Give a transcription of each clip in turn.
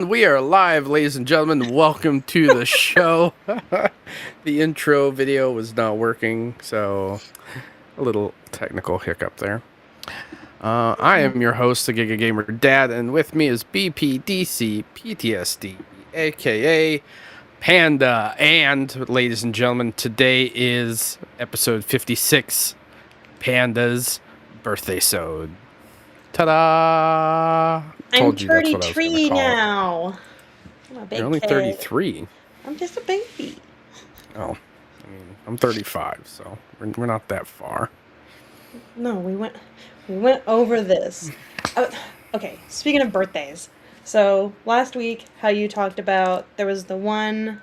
We are live, ladies and gentlemen. Welcome to the show. The intro video was not working, so a little technical hiccup there. I am your host, the GigaGamerDad, and with me is bpDCptsd, aka Panda. And, ladies and gentlemen, today is episode 56, Panda's Birthdaysode. Ta-da! I'm Told you that's what I was going to 33 call it. now. I'm a big You're only kid. 33. I'm just a baby. Oh, I mean, I'm 35, so we're not that far. No, we went over this. Okay, speaking of birthdays. So, last week how you talked about there was the one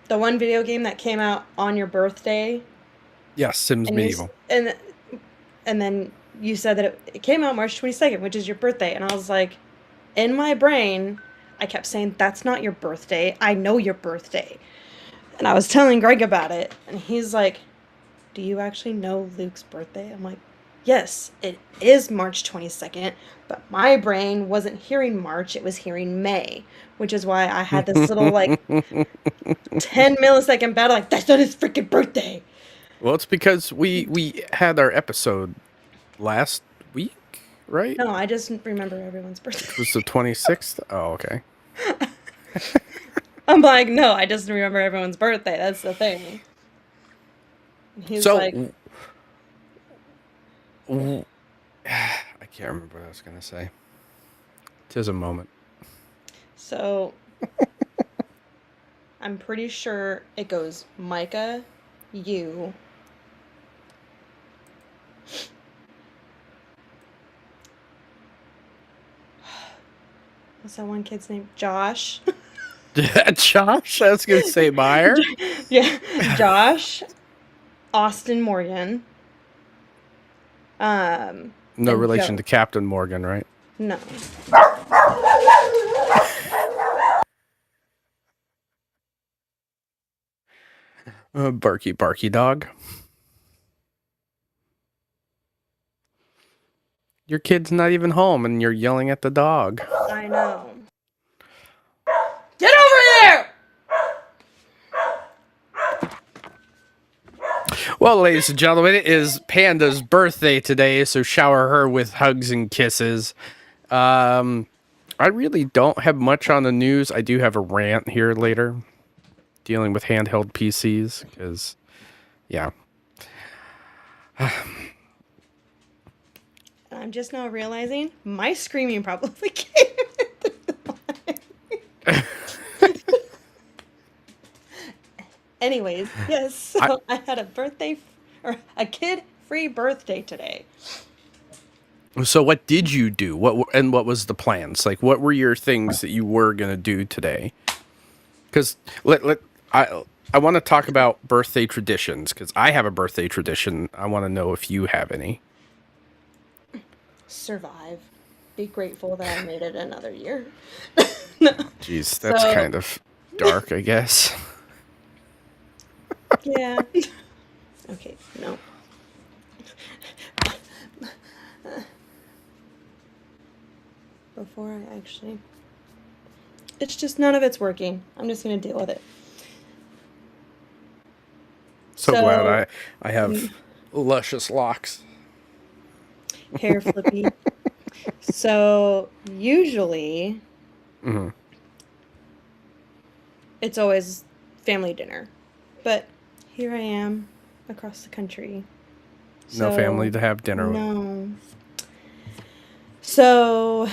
video game that came out on your birthday. Yes, Sims and Medieval. And then you said that it came out March 22nd, which is your birthday, and I was like, in my brain, I kept saying, that's not your birthday. I know your birthday. And I was telling Greg about it, and he's like, do you actually know Luke's birthday? I'm like, yes, it is March 22nd, but my brain wasn't hearing March, it was hearing May, which is why I had this little, 10 millisecond battle, like, that's not his freaking birthday. Well, it's because we had our episode last week, right? No, I just remember everyone's birthday. It was the 26th? Oh, okay. I'm like, no, I just remember everyone's birthday. That's the thing. And he's like, I can't remember what I was going to say. 'Tis a moment. So, I'm pretty sure it goes Micah, you, what's that one kid's name? Josh. Josh? I was going to say Meyer. Yeah, Josh, Austin Morgan. No relation to Captain Morgan, right? No. Barky dog. Your kid's not even home and you're yelling at the dog. I know. Get over there! Well, ladies and gentlemen, it is Panda's birthday today, so shower her with hugs and kisses. I really don't have much on the news. I do have a rant here later dealing with handheld PCs because, yeah. I'm just now realizing my screaming probably came Anyways, yes, so I had a birthday, or a kid-free birthday today. So what did you do? What was the plans? Like, what were your things that you were going to do today? Because I want to talk about birthday traditions, because I have a birthday tradition. I want to know if you have any. Survive. Be grateful that I made it another year. No. Jeez, that's kind of dark, I guess. Yeah. Okay, no. Before I actually... It's just none of it's working. I'm just going to deal with it. So glad I have luscious locks. Hair flippy. So, usually... Mm-hmm. It's always family dinner. But here I am, across the country. So, no family to have dinner with. No. So, a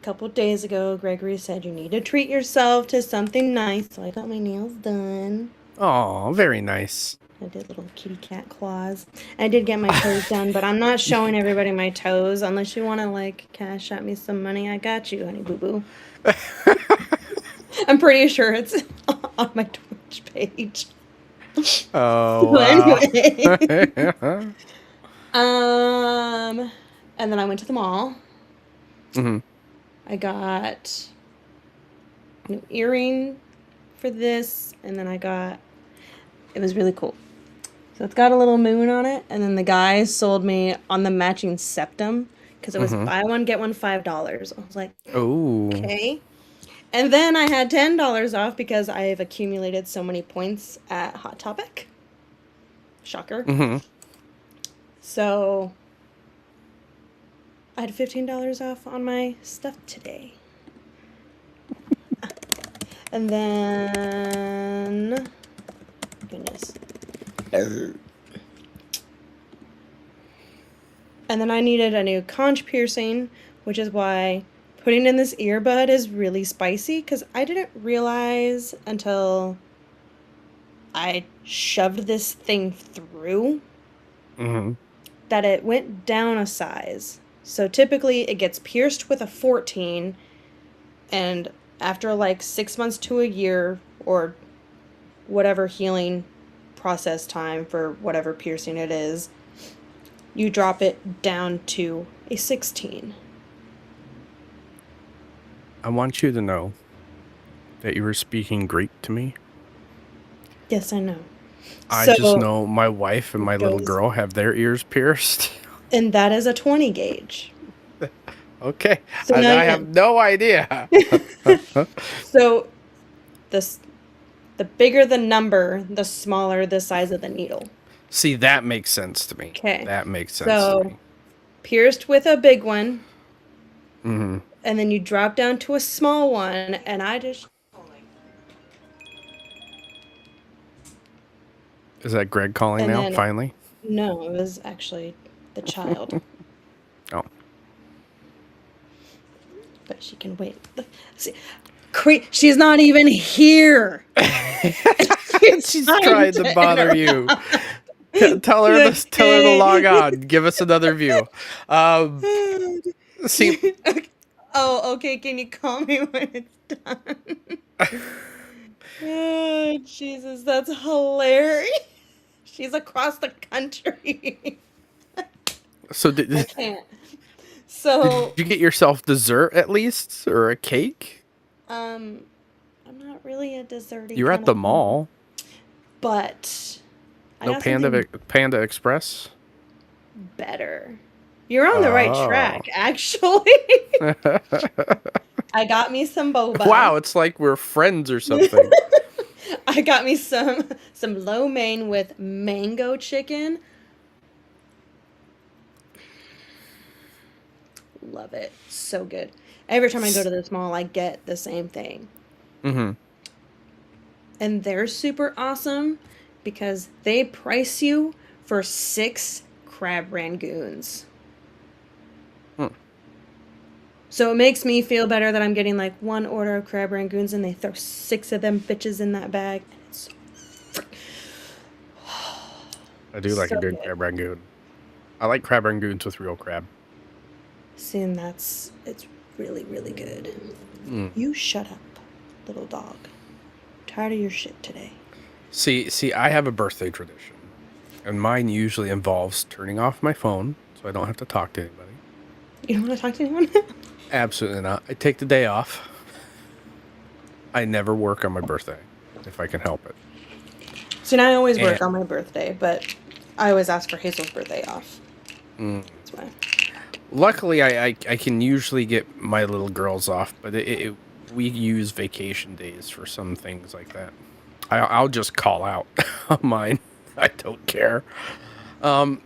couple days ago, Gregory said you need to treat yourself to something nice. So I got my nails done. Oh, very nice. I did little kitty cat claws. I did get my toes done, but I'm not showing everybody my toes. Unless you want to, cash at me some money, I got you, honey boo-boo. I'm pretty sure it's on my Twitch page. Oh, wow. Anyway. And then I went to the mall. Mm-hmm. I got a new earring for this, and then it was really cool. So it's got a little moon on it, and then the guy sold me on the matching septum because it was buy one get one $5. I was like, Oh. okay. And then I had $10 off because I've accumulated so many points at Hot Topic. Shocker. So I had $15 off on my stuff today. And then, goodness. And then I needed a new conch piercing, which is why putting in this earbud is really spicy, because I didn't realize until I shoved this thing through that it went down a size. So typically it gets pierced with a 14, and after like 6 months to a year or whatever healing process time for whatever piercing it is, you drop it down to a 16. I want you to know that you were speaking Greek to me. Yes, I know. I just know my wife and my little girl have their ears pierced. And that is a 20 gauge. Okay. So I have no idea. So the bigger the number, the smaller the size of the needle. See, that makes sense to me. Okay. That makes sense to me. Pierced with a big one. And then you drop down to a small one, and I just... Is that Greg calling now, finally? No, it was actually the child. Oh. But she can wait. See, she's not even here. She's trying to bother you. Tell her to log on. Give us another view. See. Oh, okay. Can you call me when it's done? Oh, Jesus, that's hilarious. She's across the country. So I can't. So did you get yourself dessert at least, or a cake? I'm not really a desserty. You're at the mall. But no Panda Express. Better. You're on the right track, actually. I got me some boba. Wow, it's like we're friends or something. I got me some lo mein with mango chicken. Love it. So good. Every time I go to this mall, I get the same thing. And they're super awesome because they price you for 6 crab rangoons. So it makes me feel better that I'm getting like 1 order of crab rangoons and they throw 6 of them bitches in that bag. And it's I do like a good crab rangoon. I like crab rangoons with real crab. See, and it's really, really good. You shut up, little dog. I'm tired of your shit today. See, I have a birthday tradition. And mine usually involves turning off my phone so I don't have to talk to anybody. You don't want to talk to anyone? Absolutely not. I take the day off. I never work on my birthday, if I can help it. So now I always work on my birthday, but I always ask for Hazel's birthday off. That's why. Luckily, I can usually get my little girls off, but we use vacation days for some things like that. I'll just call out on mine. I don't care. And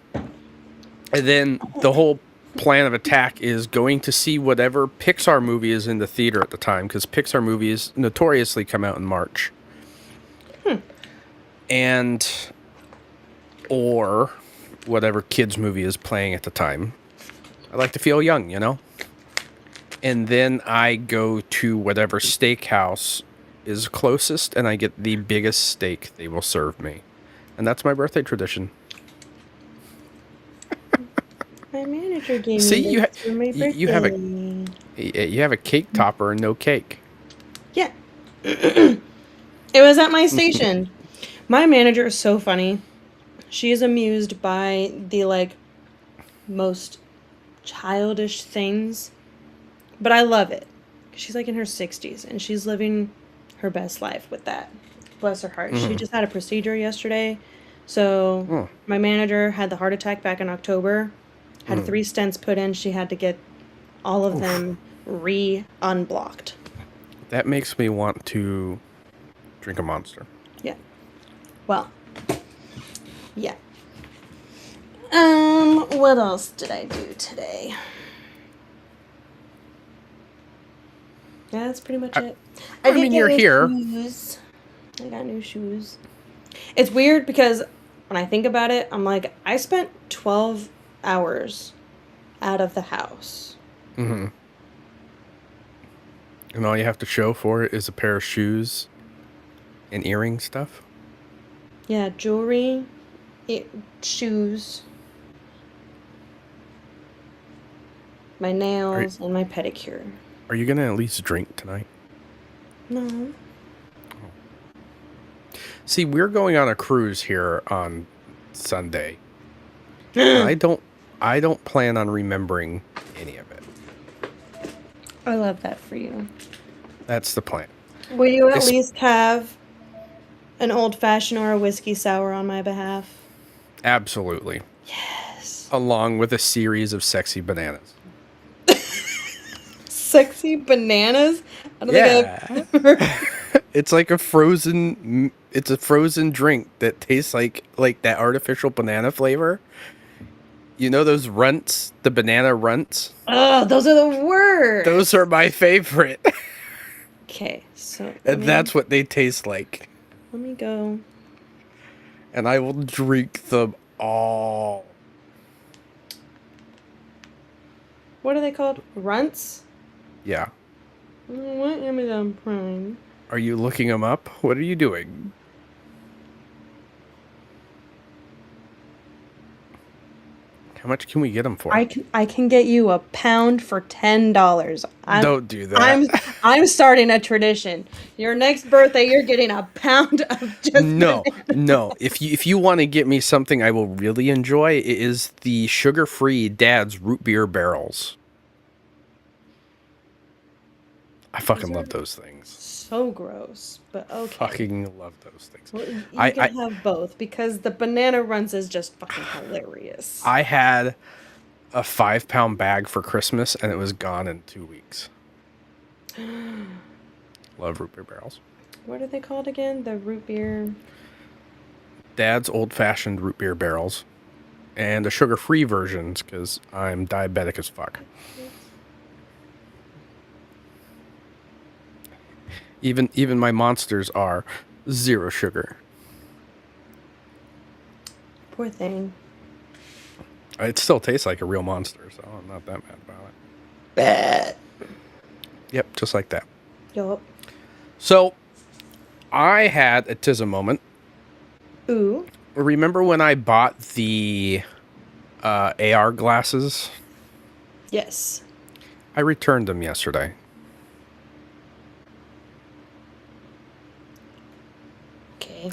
then the whole plan of attack is going to see whatever Pixar movie is in the theater at the time, because Pixar movies notoriously come out in March. And or whatever kids movie is playing at the time. I like to feel young, you know? And then I go to whatever steakhouse is closest and I get the biggest steak they will serve me. And that's my birthday tradition. My manager gave See, me this for my birthday. You have a cake topper and no cake. Yeah. It was at my station. My manager is so funny. She is amused by the like most childish things, but I love it. She's like in her 60s and she's living her best life with that. Bless her heart. She just had a procedure yesterday So my manager had the heart attack back in October, had 3 stents put in. She had to get all of them unblocked. That makes me want to drink a Monster. Yeah. Well. Yeah. What else did I do today? Yeah, that's pretty much it. I mean, you're here. Shoes. I got new shoes. It's weird because when I think about it, I'm like, I spent 12 hours out of the house. Mm-hmm. And all you have to show for it is a pair of shoes and earring stuff? Yeah, jewelry, shoes, my nails, and my pedicure. Are you going to at least drink tonight? No. See, we're going on a cruise here on Sunday. I don't plan on remembering any of it. I love that for you. That's the plan. Will you at least have an old-fashioned or a whiskey sour on my behalf? Absolutely. Yes. Along with a series of sexy bananas. Sexy bananas? I don't think I've ever... It's like a frozen drink that tastes like that artificial banana flavor. You know those runts, the banana runts? Oh, those are the worst. Those are my favorite. Okay, so... And that's what they taste like. Let me go. And I will drink them all. What are they called? Runts? Yeah. What Amazon Prime? Are you looking them up? What are you doing? How much can we get them for? I can get you a pound for $10. Don't do that. I'm starting a tradition. Your next birthday, you're getting a pound of just no. If you want to get me something I will really enjoy, it is the sugar-free Dad's root beer barrels. I fucking love those things. So gross, but okay. Fucking love those things. Well, you can have both because the banana runs is just fucking hilarious. I had a 5-pound bag for Christmas and it was gone in 2 weeks. Love root beer barrels. What are they called again? The root beer... Dad's old-fashioned root beer barrels. And the sugar-free versions because I'm diabetic as fuck. Even my Monsters are 0 sugar. Poor thing. It still tastes like a real Monster, so I'm not that mad about it. Bad. Yep, just like that. Yup. So, I had a Tism moment. Ooh. Remember when I bought the AR glasses? Yes. I returned them yesterday. Okay.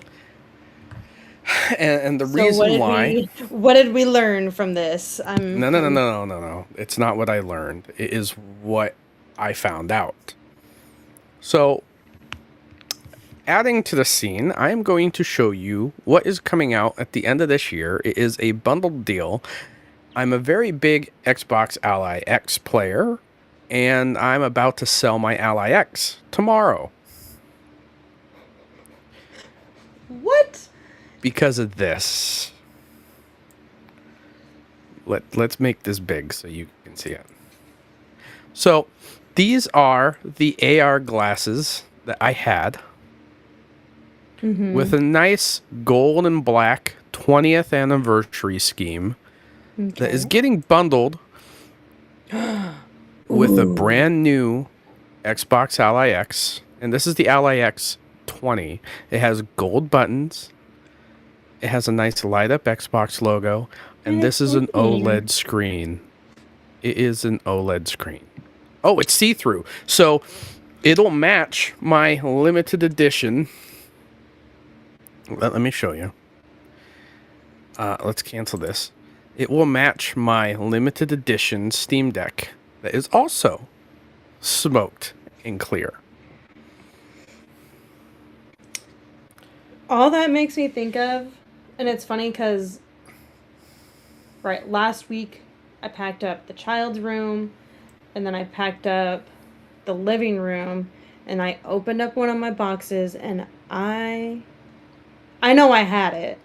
And the reason why... What did we learn from this? No. It's not what I learned. It is what I found out. So, adding to the scene, I am going to show you what is coming out at the end of this year. It is a bundled deal. I'm a very big Xbox Ally X player, and I'm about to sell my Ally X tomorrow. What? Because of this. Let's make this big so you can see it. So, these are the AR glasses that I had. With a nice gold and black 20th anniversary scheme that is getting bundled with a brand new Xbox Ally X. And this is the Ally X 20. It has gold buttons. It has a nice light up Xbox logo. And this is an OLED screen. It is an OLED screen. Oh, it's see-through. So it'll match my limited edition. Let me show you. Let's cancel this. It will match my limited edition Steam Deck that is also smoked and clear. All that makes me think of, And it's funny because, right, last week I packed up the child's room, and then I packed up the living room, and I opened up one of my boxes, and I know I had it,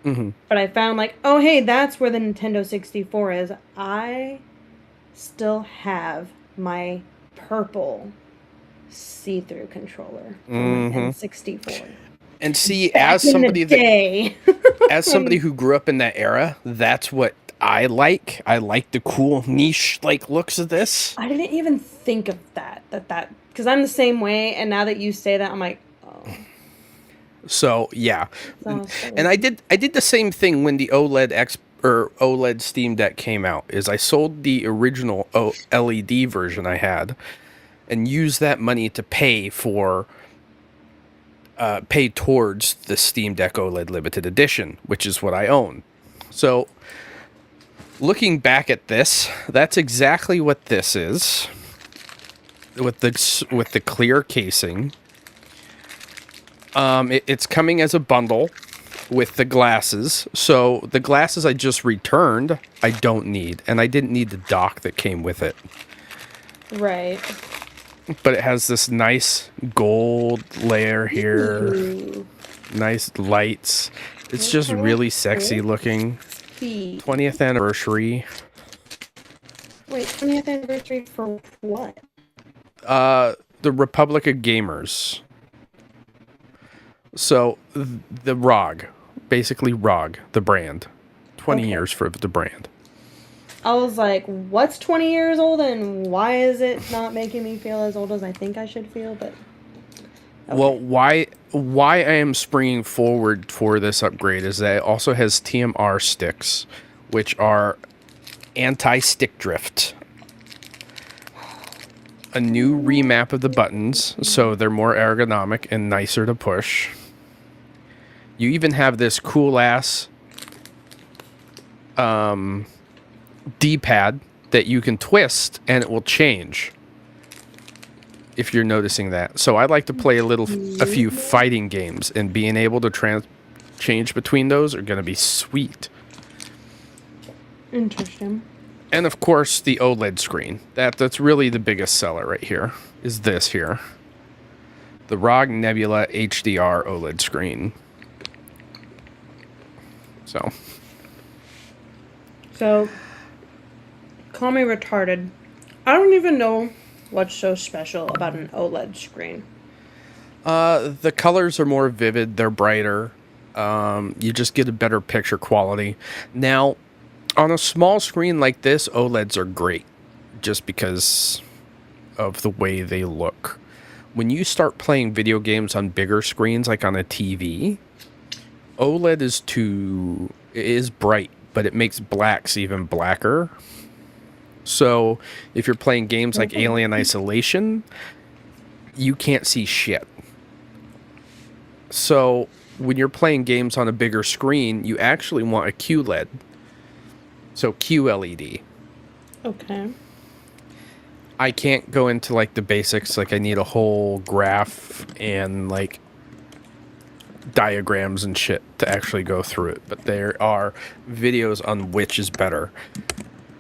but I found like, oh hey, that's where the Nintendo 64 is. I still have my purple see-through controller from my N64. And see, Back as in somebody the day. as somebody who grew up in that era, that's what I like. I like the cool niche like looks of this. I didn't even think of that because I'm the same way, and now that you say that, I'm like, oh. So yeah, Awesome. and I did the same thing when the OLED Steam Deck came out. Is I sold the original LED version I had, and used that money to pay towards the Steam Deck OLED Limited Edition, which is what I own. So, looking back at this, that's exactly what this is, with the clear casing. It's coming as a bundle with the glasses. So the glasses I just returned, I don't need, and I didn't need the dock that came with it. Right. But it has this nice gold layer here. Ooh. Nice lights. It's just really sexy looking. 20th anniversary. Wait, 20th anniversary for what? The Republic of Gamers. So, the ROG. Basically ROG, the brand. 20 years for the brand. I was like, what's 20 years old and why is it not making me feel as old as I think I should feel? But well, why I am springing forward for this upgrade is that it also has TMR sticks, which are anti-stick drift. A new remap of the buttons, so they're more ergonomic and nicer to push. You even have this cool ass D-pad that you can twist and it will change, if you're noticing that. So I like to play a few fighting games, and being able to change between those are going to be sweet. Interesting. And of course the OLED screen. That's really the biggest seller right here, is this here. The ROG Nebula HDR OLED screen. So call me retarded. I don't even know what's so special about an OLED screen. The colors are more vivid. They're brighter. You just get a better picture quality. Now, on a small screen like this, OLEDs are great just because of the way they look. When you start playing video games on bigger screens, like on a TV, OLED is bright, but it makes blacks even blacker. So if you're playing games like Alien Isolation, you can't see shit. So when you're playing games on a bigger screen, you actually want a QLED. So QLED. Okay. I can't go into like the basics, like I need a whole graph and like diagrams and shit to actually go through it, but there are videos on which is better.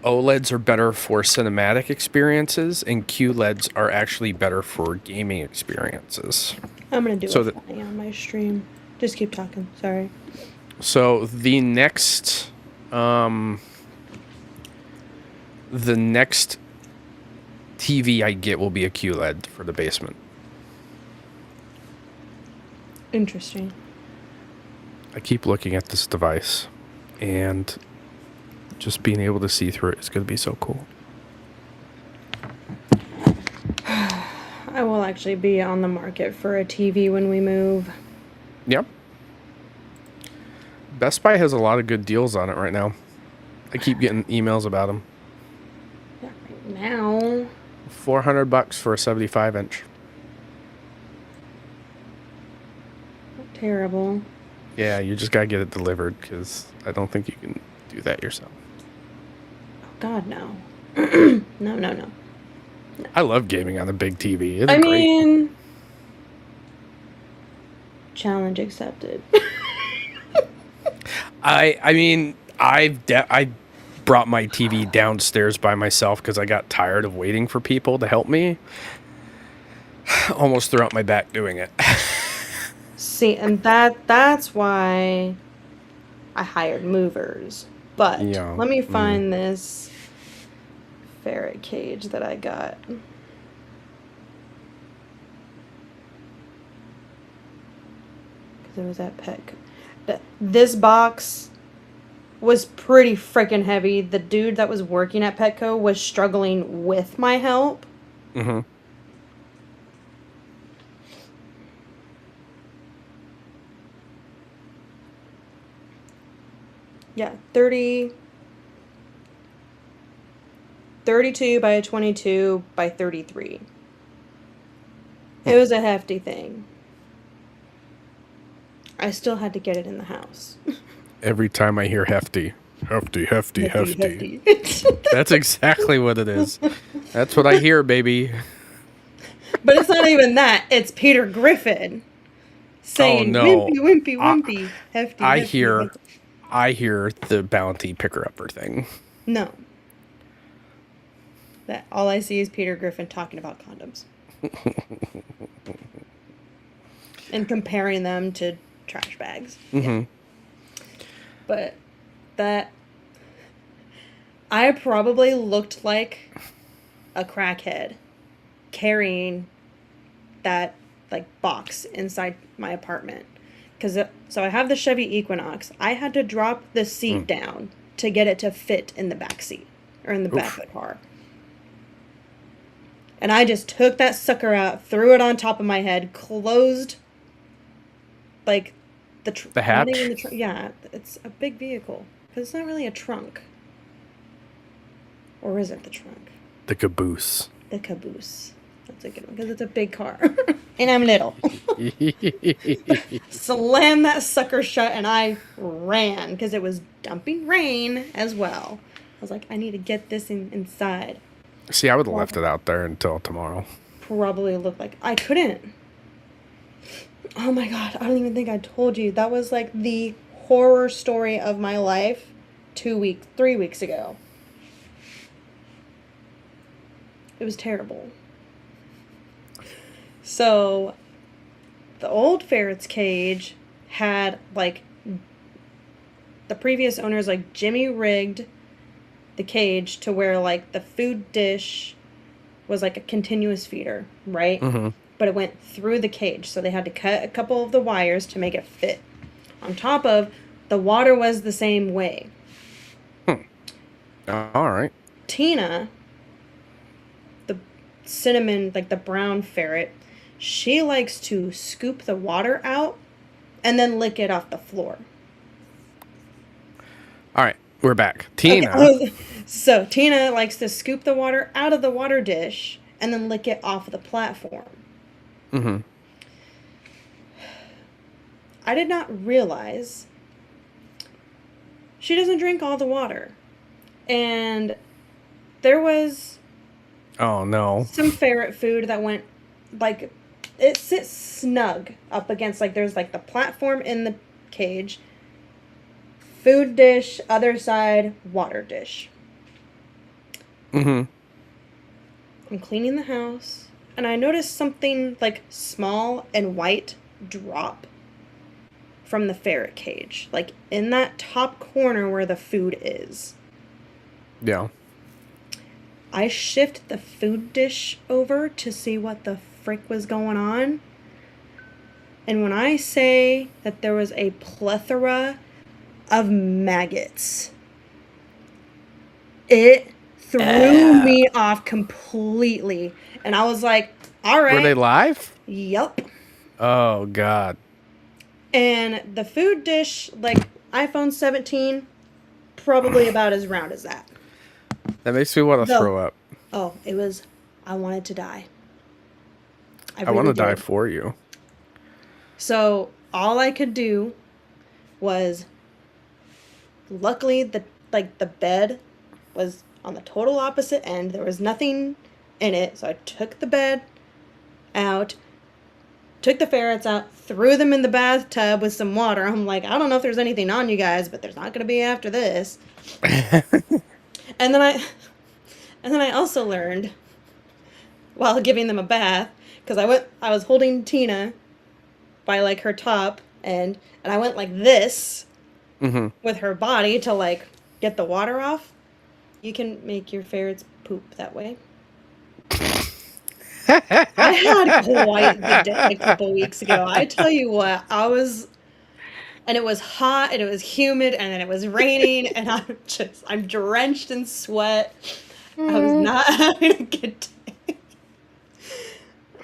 OLEDs are better for cinematic experiences, and QLEDs are actually better for gaming experiences. I'm gonna do it on my stream. Just keep talking. Sorry. So the next TV I get will be a QLED for the basement. Interesting. I keep looking at this device, and just being able to see through it is going to be so cool. I will actually be on the market for a TV when we move. Yep. Best Buy has a lot of good deals on it right now. I keep getting emails about them. Yeah, right now. $400 for a 75-inch. Terrible. Yeah, you just gotta get it delivered, because I don't think you can do that yourself. Oh God, no. No. I love gaming on a big TV. It's I great. mean, challenge accepted. I mean, I brought my TV downstairs by myself because I got tired of waiting for people to help me. Almost threw out my back doing it. See, and that's why I hired movers. But Yeah. let me find this ferret cage that I got. Because it was at Petco. This box was pretty freaking heavy. The dude that was working at Petco was struggling with my help. Mm-hmm. Yeah, 32 by 22 by 33. It was a hefty thing. I still had to get it in the house. Every time I hear hefty. Hefty. That's exactly what it is. That's what I hear, baby. But it's not even that. It's Peter Griffin saying, no. wimpy, hefty. I hear the bounty picker-upper thing. No. That all I see is Peter Griffin talking about condoms. And comparing them to trash bags. Mm-hmm. Yeah. But that... I probably looked like a crackhead carrying that, like, box inside my apartment. So I have the Chevy Equinox. I had to drop the seat down to get it to fit in the back seat. Or in the back of the car. And I just took that sucker out, threw it on top of my head, closed, like, the hatch? Yeah, it's a big vehicle. Because it's not really a trunk. Or is it the trunk? The caboose. The caboose. That's a good one, because it's a big car. And I'm little. Slammed that sucker shut, and I ran, because it was dumping rain as well. I was like, I need to get this inside. See, I would have left it out there until tomorrow. Probably looked like... I couldn't. Oh my god, I don't even think I told you. That was like the horror story of my life 3 weeks ago. It was terrible. So, the old ferret's cage had, like, the previous owners, like, Jimmy rigged the cage to where, like, the food dish was like a continuous feeder, right? Mm-hmm. But it went through the cage, so they had to cut a couple of the wires to make it fit. On top of, the water was the same way. All right. Tina, the cinnamon, like the brown ferret, she likes to scoop the water out and then lick it off the floor. All right, we're back. Tina. Okay. So Tina likes to scoop the water out of the water dish and then lick it off the platform. Mm-hmm. I did not realize she doesn't drink all the water. And there was... Oh, no. Some ferret food that went, like... It sits snug up against, like, there's, like, the platform in the cage. Food dish, other side, water dish. Mm-hmm. I'm cleaning the house, and I noticed something, like, small and white drop from the ferret cage. Like, in that top corner where the food is. Yeah. I shift the food dish over to see what the frick was going on. And when I say that there was a plethora of maggots, it threw me off completely. And I was like, all right. Were they live? Yup. Oh, God. And the food dish, like iPhone 17, probably about as round as that. That makes me want to throw up. Oh, it was... I wanted to die. I want to die for you. So, all I could do was... Luckily, the bed was on the total opposite end. There was nothing in it, so I took the bed out, took the ferrets out, threw them in the bathtub with some water. I'm like, I don't know if there's anything on you guys, but there's not going to be after this. And then I also learned while giving them a bath, because I was holding Tina by like her top, and I went like this with her body to like get the water off. You can make your ferrets poop that way. I had quite the day a couple weeks ago. I tell you what, and it was hot, and it was humid, and then it was raining, and I'm drenched in sweat. I was not having a good day.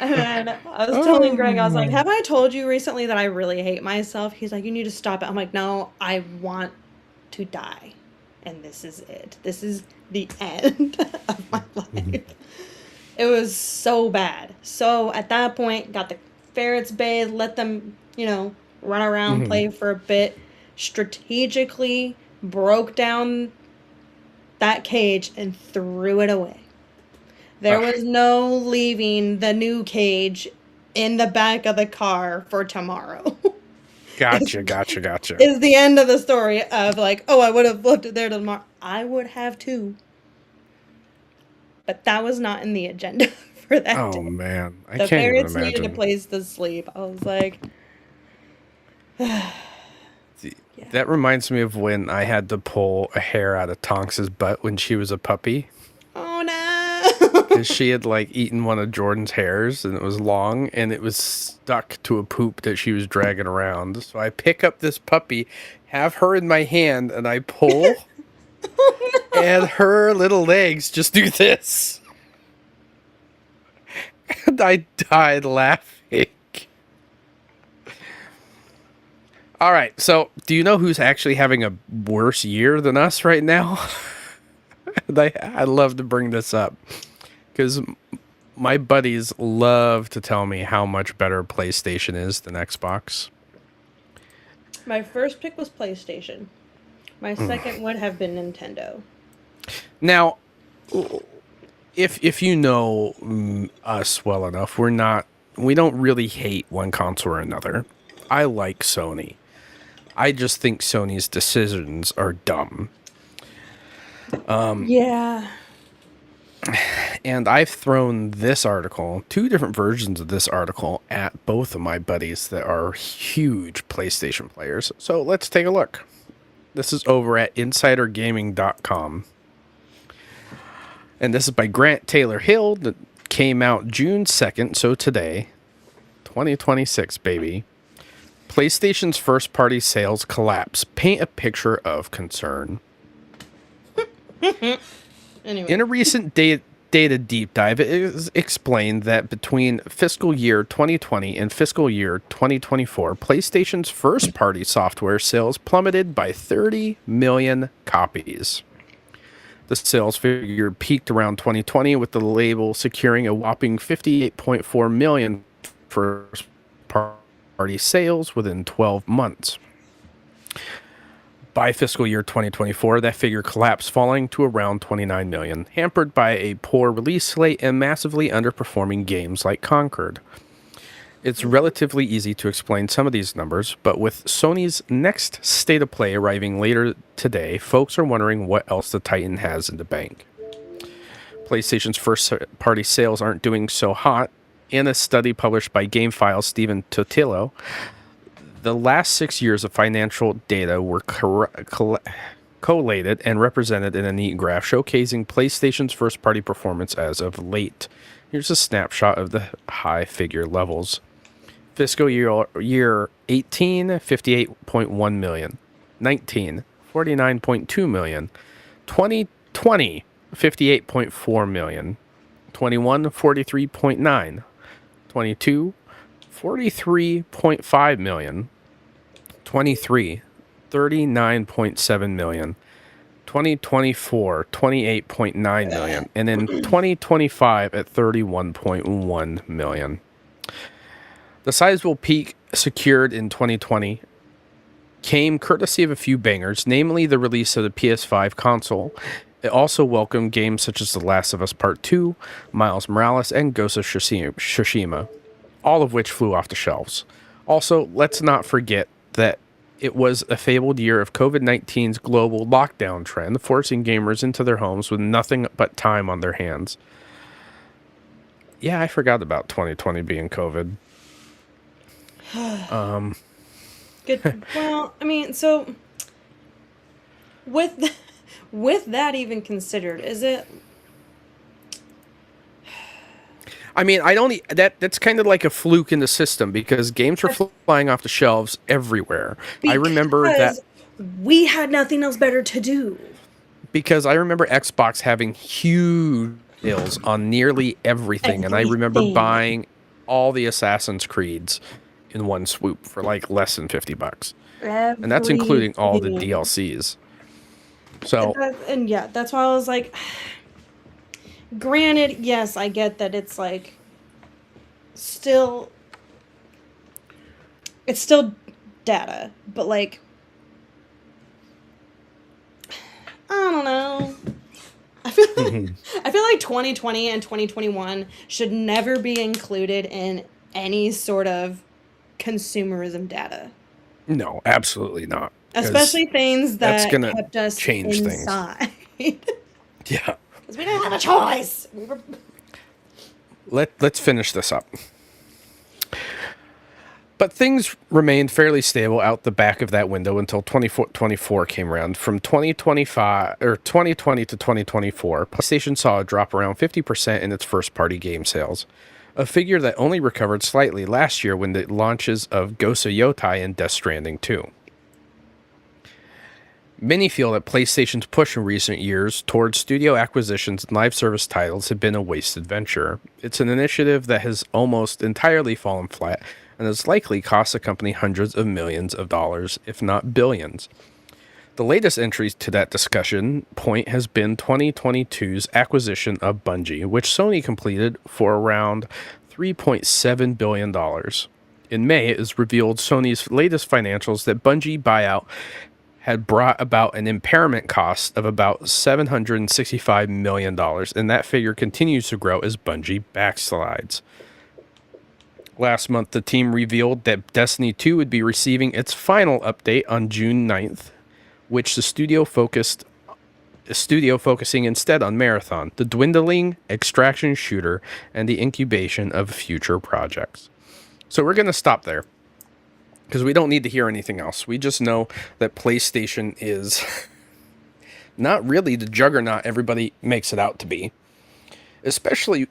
And I was telling Greg, I was like, have I told you recently that I really hate myself? He's like, you need to stop it. I'm like, no, I want to die. And this is it. This is the end of my life. It was so bad. So at that point, got the ferrets bathed, let them, run around, play for a bit, strategically broke down that cage and threw it away. There was no leaving the new cage in the back of the car for tomorrow. Gotcha. Is the end of the story of like, oh, I would have left it there till tomorrow. I would have too. But that was not in the agenda for that day. Oh, man. I the can't even parents imagine. needed a place to sleep. I was like... That reminds me of when I had to pull a hair out of Tonks's butt when she was a puppy. Oh, no! Because she had, like, eaten one of Jordan's hairs, and it was long, and it was stuck to a poop that she was dragging around. So I pick up this puppy, have her in my hand, and I pull... And her little legs just do this. And I died laughing. All right, so do you know who's actually having a worse year than us right now? I love to bring this up because my buddies love to tell me how much better PlayStation is than Xbox. My first pick was PlayStation. My second would have been Nintendo. Now, if you know us well enough, we don't really hate one console or another. I like Sony. I just think Sony's decisions are dumb. Yeah. And I've thrown this article, 2 different versions of this article, at both of my buddies that are huge PlayStation players. So let's take a look. This is over at insidergaming.com. And this is by Grant Taylor Hill that came out June 2nd, so today, 2026, baby. PlayStation's first-party sales collapse. Paint a picture of concern. Anyway. In a recent data deep dive, it is explained that between fiscal year 2020 and fiscal year 2024, PlayStation's first-party software sales plummeted by 30 million copies. The sales figure peaked around 2020, with the label securing a whopping 58.4 million first-party sales within 12 months. By fiscal year 2024, that figure collapsed, falling to around 29 million, hampered by a poor release slate and massively underperforming games like Concord. It's relatively easy to explain some of these numbers, but with Sony's next State of Play arriving later today, folks are wondering what else the Titan has in the bank. PlayStation's first-party sales aren't doing so hot. In a study published by GameFile's Stephen Totillo, the last 6 years of financial data were collated and represented in a neat graph showcasing PlayStation's first-party performance as of late. Here's a snapshot of the high figure levels. Fiscal year 18, 58.1 million. 19, 49.2 million. 2020, 58.4 million. 21, 43.9. 22, 43.5 million. 23, 39.7 million. 2024, 28.9 million. And in 2025 at 31.1 million. The sizable peak secured in 2020 came courtesy of a few bangers, namely the release of the PS5 console. It also welcomed games such as The Last of Us Part 2, Miles Morales, and Ghost of Tsushima. all of which flew off the shelves. Also, let's not forget that it was a fabled year of COVID-19's global lockdown trend, forcing gamers into their homes with nothing but time on their hands. Yeah, I forgot about 2020 being COVID. Good. Well, I mean, so with with that even considered, is it? I mean, that's kind of like a fluke in the system because games were flying off the shelves everywhere. I remember that we had nothing else better to do. Because I remember Xbox having huge deals on nearly everything, and I remember buying all the Assassin's Creeds in one swoop for like less than $50, and that's including all the DLCs. So, and yeah, that's why I was like, granted, yes, I get that it's like still, it's still data, but like, I don't know. I feel like 2020 and 2021 should never be included in any sort of consumerism data. No, absolutely not. Especially things that kept us change inside. Things. Yeah. Because we didn't have a choice. Let's finish this up. But things remained fairly stable out the back of that window until 2024 came around. From 2020 to 2024, PlayStation saw a drop around 50% in its first-party game sales, a figure that only recovered slightly last year when the launches of Ghost of Yotai and Death Stranding 2. Many feel that PlayStation's push in recent years towards studio acquisitions and live service titles have been a wasted venture. It's an initiative that has almost entirely fallen flat and has likely cost the company hundreds of millions of dollars, if not billions. The latest entry to that discussion point has been 2022's acquisition of Bungie, which Sony completed for around $3.7 billion. In May, it was revealed Sony's latest financials that Bungie buyout had brought about an impairment cost of about $765 million, and that figure continues to grow as Bungie backslides. Last month, the team revealed that Destiny 2 would be receiving its final update on June 9th, which the studio focusing instead on Marathon, the dwindling extraction shooter, and the incubation of future projects. So we're going to stop there, because we don't need to hear anything else. We just know that PlayStation is not really the juggernaut everybody makes it out to be, especially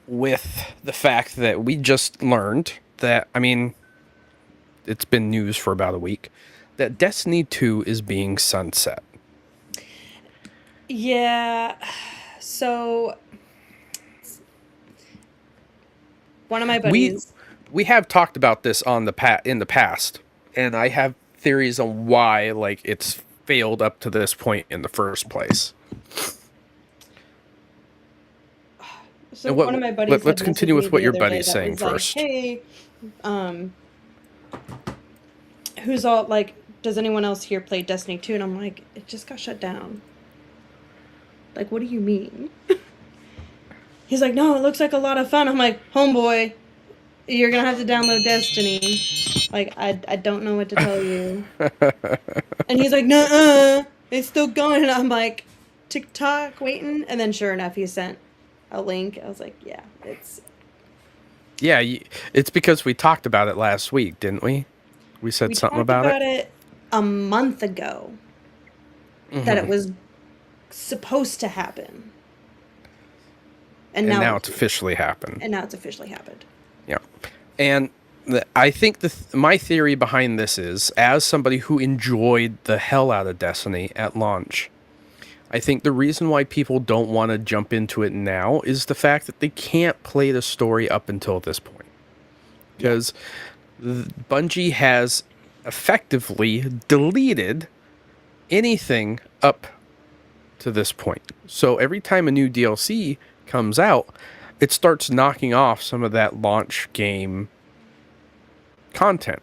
with the fact that we just learned that, I mean, it's been news for about a week, that Destiny 2 is being sunset. Yeah, so one of my buddies... We have talked about this in the past, and I have theories on why like it's failed up to this point in the first place. So one of my buddies. Let's continue with what your buddy's saying first. Like, hey, who's all like? Does anyone else here play Destiny 2? And I'm like, it just got shut down. Like, what do you mean? He's like, no, it looks like a lot of fun. I'm like, homeboy, you're gonna have to download Destiny. Like, I don't know what to tell you. And he's like, nuh-uh, it's still going. And I'm like, TikTok, waiting. And then sure enough, he sent a link. I was like, yeah, it's... Yeah, it's because we talked about it last week, didn't we? We said something about it. We talked about it a month ago. Mm-hmm. That it was supposed to happen. And now it's officially happened. And now it's officially happened. Yeah. And I think my theory behind this is, as somebody who enjoyed the hell out of Destiny at launch, I think the reason why people don't want to jump into it now is the fact that they can't play the story up until this point. Because Bungie has effectively deleted anything up to this point. So every time a new DLC comes out, it starts knocking off some of that launch game content.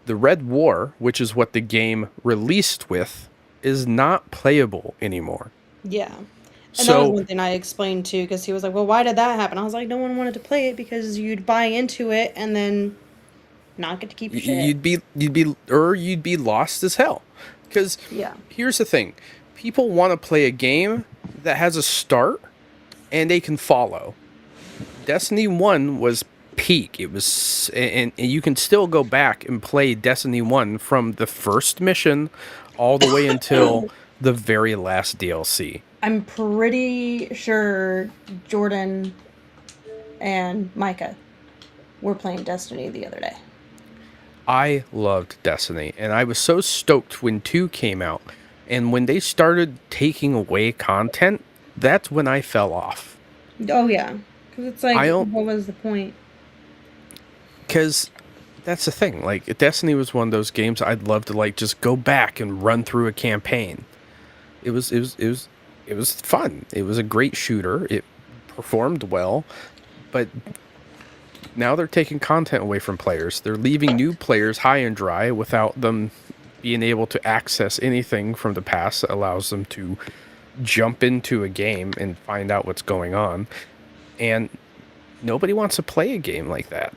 The Red War, which is what the game released with, is not playable anymore. Yeah. And that was So one thing I explained too, because he was like, "Well, why did that happen?" I was like, "No one wanted to play it because you'd buy into it and then not get to keep your shit." you'd be lost as hell. Because Yeah. here's the thing, people want to play a game that has a start and they can follow. Destiny 1 was peak. It was, and you can still go back and play Destiny 1 from the first mission all the way until the very last DLC. I'm pretty sure Jordan and Micah were playing Destiny the other day. I loved Destiny, and I was so stoked when 2 came out. And when they started taking away content, that's when I fell off. Oh yeah, because it's like, what was the point? Because that's the thing. Like, Destiny was one of those games I'd love to like just go back and run through a campaign. It was fun. It was a great shooter. It performed well, but now they're taking content away from players. They're leaving new players high and dry without them being able to access anything from the past that allows them to jump into a game and find out what's going on. And nobody wants to play a game like that.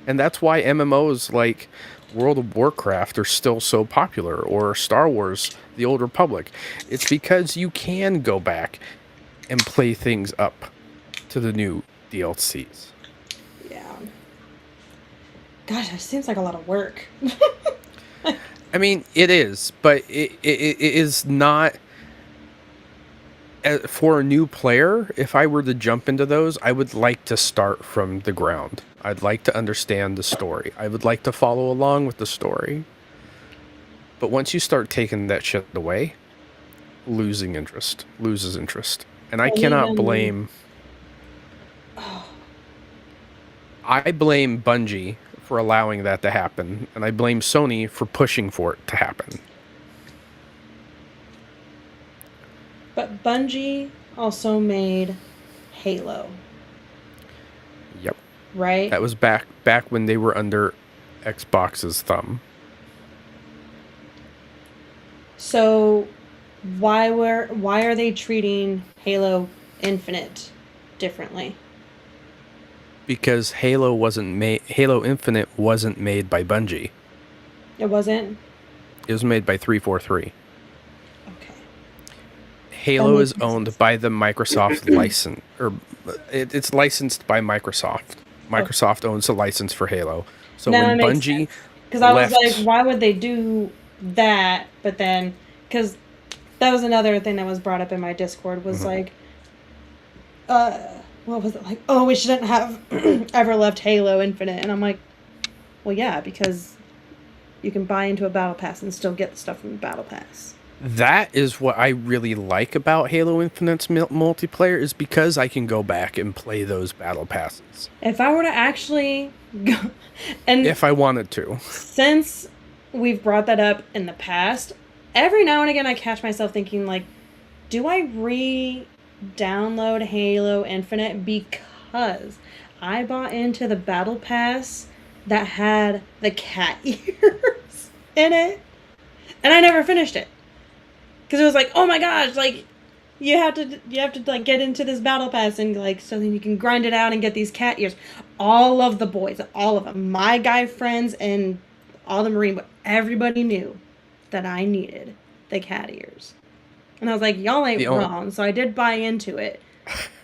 And that's why MMOs like World of Warcraft are still so popular, or Star Wars, The Old Republic. It's because you can go back and play things up to the new DLCs. Yeah. Gosh, it seems like a lot of work. I mean, it is, but it is not. For a new player, if I were to jump into those, I would like to start from the ground. I'd like to understand the story. I would like to follow along with the story. But once you start taking that shit away, loses interest. And I cannot blame... I blame Bungie for allowing that to happen, and I blame Sony for pushing for it to happen. But Bungie also made Halo. Yep. Right? That was back when they were under Xbox's thumb. So why are they treating Halo Infinite differently? Because Halo Infinite wasn't made by Bungie. It wasn't? It was made by 343. Okay. Halo is owned by the Microsoft license, or it's licensed by Microsoft. Microsoft owns the license for Halo. So now when Bungie, because I was like, why would they do that? But then, because that was another thing that was brought up in my Discord was like, what was it like? Oh, we shouldn't have ever left Halo Infinite, and I'm like, well, yeah, because you can buy into a battle pass and still get the stuff from the battle pass. That is what I really like about Halo Infinite's multiplayer, is because I can go back and play those battle passes. If I were to actually go, and if I wanted to. Since we've brought that up in the past, every now and again I catch myself thinking, like, do I re-download Halo Infinite because I bought into the battle pass that had the cat ears in it, and I never finished it. Because it was like, oh my gosh, like, you have to like get into this battle pass and like, so then you can grind it out and get these cat ears. All of the boys, all of them, my guy friends and all the Marine, but everybody knew that I needed the cat ears. And I was like, y'all ain't wrong. So I did buy into it.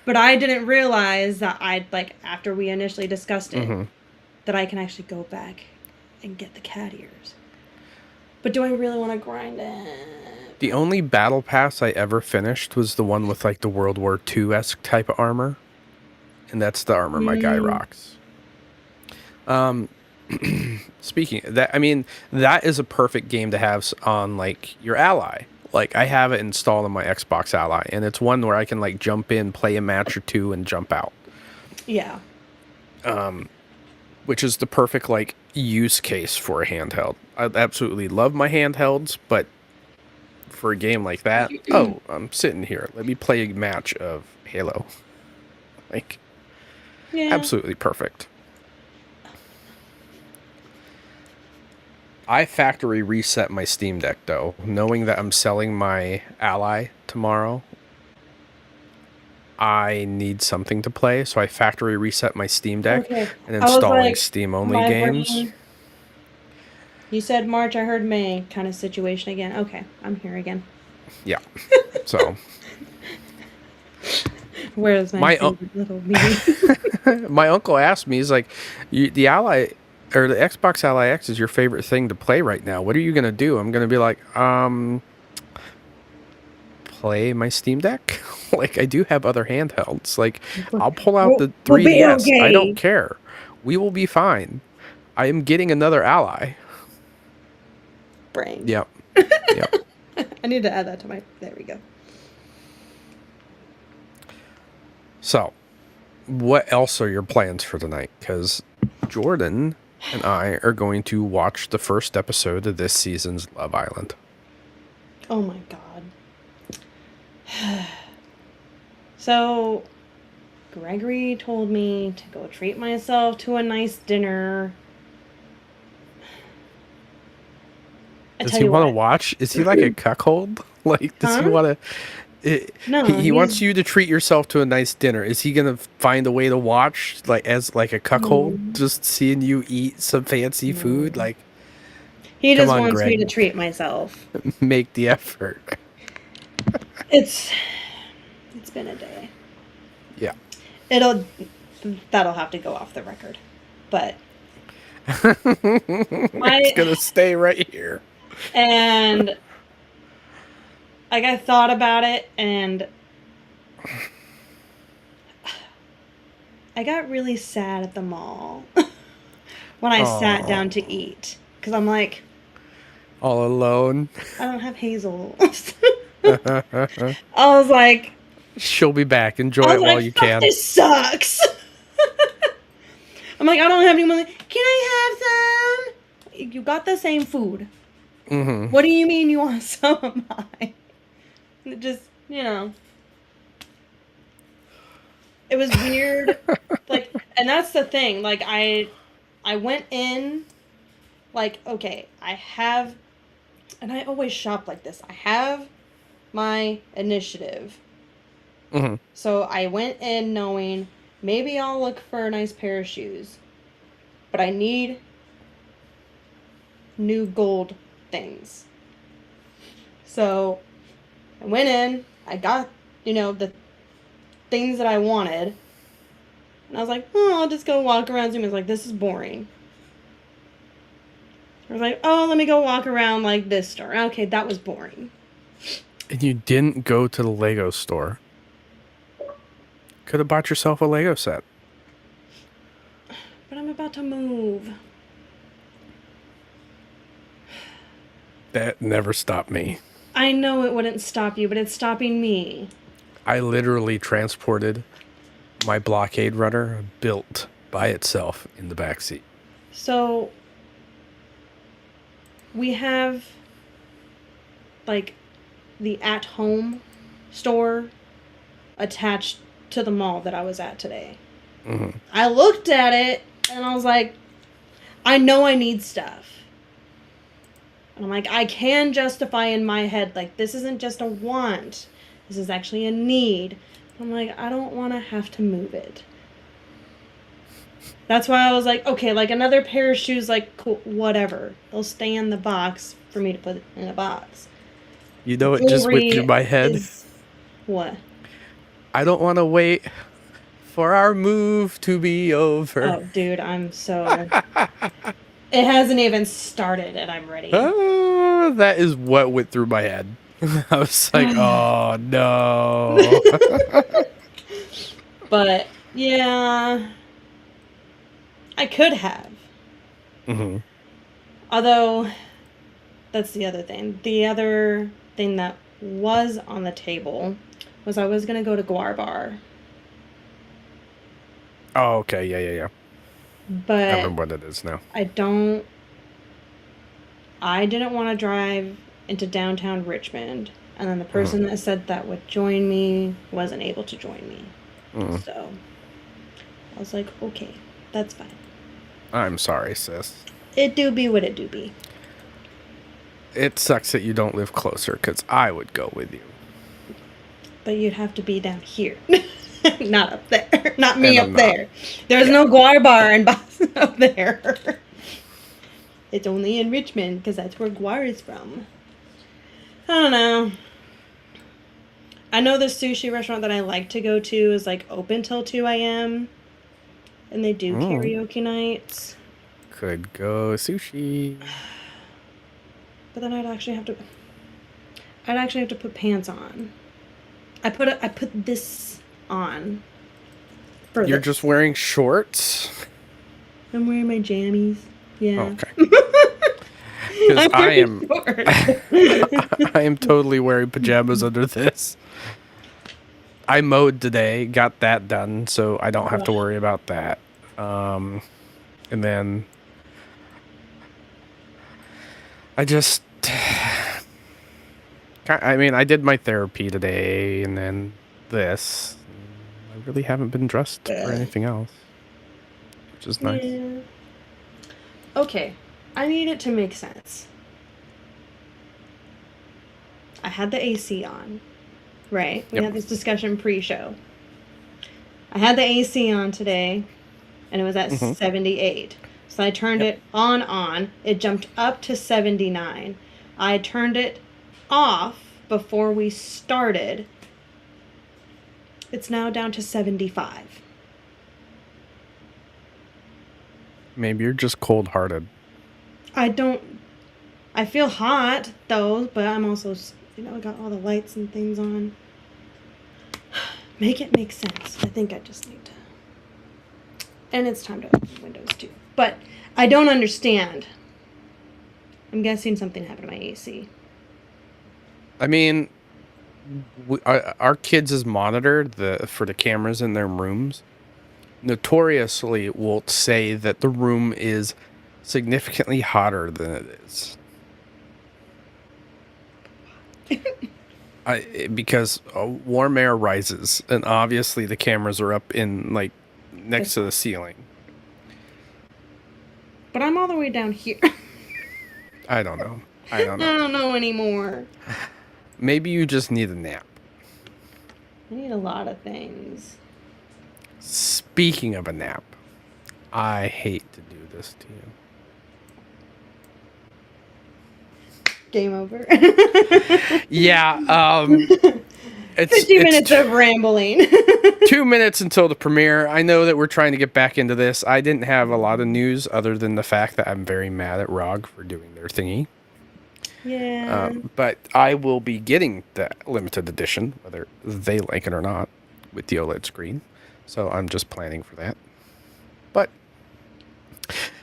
But I didn't realize that after we initially discussed it, that I can actually go back and get the cat ears. But do I really want to grind it? The only battle pass I ever finished was the one with like the World War II-esque type of armor. And that's the armor my guy rocks. Speaking of that, I mean, that is a perfect game to have on like your Ally. Like, I have it installed on my Xbox Ally, and it's one where I can like jump in, play a match or two, and jump out. Yeah. Which is the perfect like use case for a handheld. I absolutely love my handhelds, but for a game like that, oh, I'm sitting here. Let me play a match of Halo. Like, absolutely perfect. I factory reset my Steam Deck, though, knowing that I'm selling my Ally tomorrow. I need something to play, so I factory reset my Steam Deck Okay. and I was installing like, Steam-only my games. brain. You said March, I heard May kind of situation again. Okay, I'm here again. Yeah. So Where's my my favorite little meeting? my uncle asked me, he's like, the Ally or the Xbox Ally X is your favorite thing to play right now. What are you gonna do? I'm gonna be like, play my Steam Deck. Like, I do have other handhelds. Like, I'll pull out the We'll be 3DS. I don't okay. care. We will be fine. I am getting another Ally. Brain. Yep. Yep. I need to add that to my. There we go. So, what else are your plans for tonight? Because Jordan and I are going to watch the first episode of this season's Love Island. Oh my god. So, Gregory told me to go treat myself to a nice dinner. Does he want to watch? Is he like a cuckold? Like, does he want to? No, he wants you to treat yourself to a nice dinner. Is he gonna find a way to watch, like, as like a cuckold, just seeing you eat some fancy food? Like, he just on, wants Greg. me to treat myself. Make the effort. It's been a day. Yeah. That'll have to go off the record, but it's gonna stay right here. And like, I thought about it, and I got really sad at the mall when I sat down to eat, because I'm like, all alone. I don't have Hazel. I was like, she'll be back. Enjoy it while you can. This sucks. I'm like, I don't have any money. Can I have some? You got the same food. Mm-hmm. What do you mean you want some of mine? It just, it was weird. Like, and that's the thing. Like, I went in, like, okay, I have, and I always shop like this. I have my initiative. Mm-hmm. So I went in knowing maybe I'll look for a nice pair of shoes, but I need new gold things. So I went in, I got, the things that I wanted, and I was like, oh, I'll just go walk around. Zoom. I was like, this is boring. I was like, oh, let me go walk around, like, this store. Okay, that was boring. And you didn't go to the Lego store. Could have bought yourself a Lego set. But I'm about to move. That never stopped me. I know it wouldn't stop you, but it's stopping me. I literally transported my blockade runner built by itself in the backseat. So we have, like, the at-home store attached to the mall that I was at today. Mm-hmm. I looked at it and I was like, I know I need stuff. And I'm like, I can justify in my head, like, this isn't just a want. This is actually a need. I'm like, I don't want to have to move it. That's why I was like, okay, like, another pair of shoes, like, cool, whatever. They'll stay in the box for me to put in a box. You know, it just went through my head. What? I don't want to wait for our move to be over. Oh, dude, I'm so... It hasn't even started and I'm ready. That is what went through my head. I was like, oh, no. But, yeah... I could have. Mm-hmm. Although, that's the other thing. The other thing that was on the table was I was going to go to Guar Bar. Oh, okay. Yeah. But I remember what it is now. I didn't want to drive into downtown Richmond. And then the person that said that would join me wasn't able to join me. So, I was like, okay, that's fine. I'm sorry, sis. It do be what it do be. it sucks that you don't live closer, because I would go with you. But you'd have to be down here. Not up there. Not me And up I'm not. there. There's no Guar Bar in Boston up there. It's only in Richmond, because that's where Guar is from. I don't know. I know the sushi restaurant that I like to go to is like open till 2 a.m. And they do karaoke nights. Could go sushi. But then I'd actually have to put pants on. I put this on. You're just wearing shorts? I'm wearing my jammies. Yeah. Okay. Because I am totally wearing pajamas under this. I mowed today, got that done, so I don't have to worry about that. And then I did my therapy today, and then this. I really haven't been dressed for anything else, which is nice. Yeah. Okay, I need it to make sense. I had the AC on, right? We had this discussion pre-show. I had the AC on today, and it was at 78. So I turned it on. It jumped up to 79. I turned it off before we started. It's now down to 75. Maybe you're just cold-hearted. I feel hot, though, but I'm also, I got all the lights and things on. Make it make sense. I think I just need to. And it's time to open windows, too. But I don't understand. I'm guessing something happened to my AC. I mean, our kids is monitored for the cameras in their rooms. Notoriously will say that the room is significantly hotter than it is. Because warm air rises, and obviously the cameras are up in next to the ceiling. But I'm all the way down here. I don't know. I don't know anymore. Maybe you just need a nap. I need a lot of things. Speaking of a nap, I hate to do this to you. Game over. Yeah. It's 50 minutes of rambling. 2 minutes until the premiere. I know that we're trying to get back into this. I didn't have a lot of news other than the fact that I'm very mad at ROG for doing their thingy. Yeah. But I will be getting the limited edition, whether they like it or not, with the OLED screen. So I'm just planning for that. But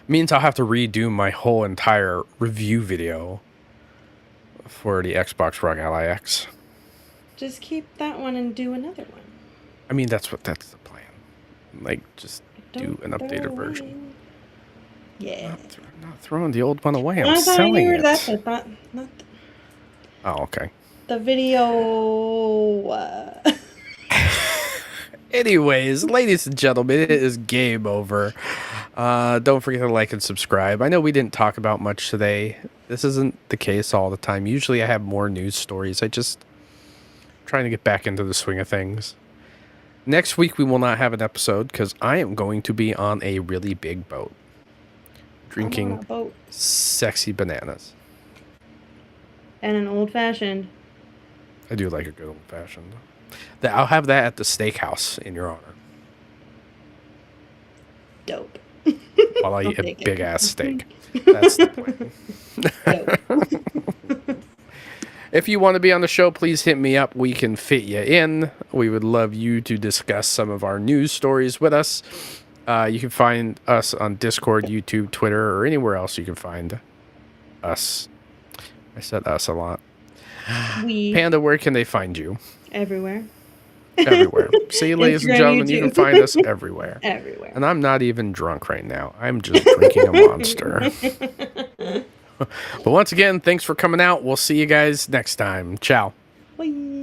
means I'll have to redo my whole entire review video for the Xbox ROG Ally X. Just keep that one and do another one. I mean, that's the plan. Just do an updated version. Yeah. Not throwing the old one away. I'm selling it. Oh, okay. The video. Anyways, ladies and gentlemen, it is game over. Don't forget to like and subscribe. I know we didn't talk about much today. This isn't the case all the time. Usually I have more news stories. I just trying to get back into the swing of things. Next week we will not have an episode because I am going to be on a really big boat. Drinking sexy bananas. And an old-fashioned. I do like a good old-fashioned. I'll have that at the steakhouse in your honor. Dope. While I eat a big-ass steak. That's the plan. If you want to be on the show, please hit me up. We can fit you in. We would love you to discuss some of our news stories with us. You can find us on Discord, YouTube, Twitter, or anywhere else you can find us. I said us a lot. Panda, where can they find you? Everywhere. Everywhere. See, ladies and gentlemen, you can find us everywhere. Everywhere. And I'm not even drunk right now. I'm just drinking a monster. But once again, thanks for coming out. We'll see you guys next time. Ciao. Bye.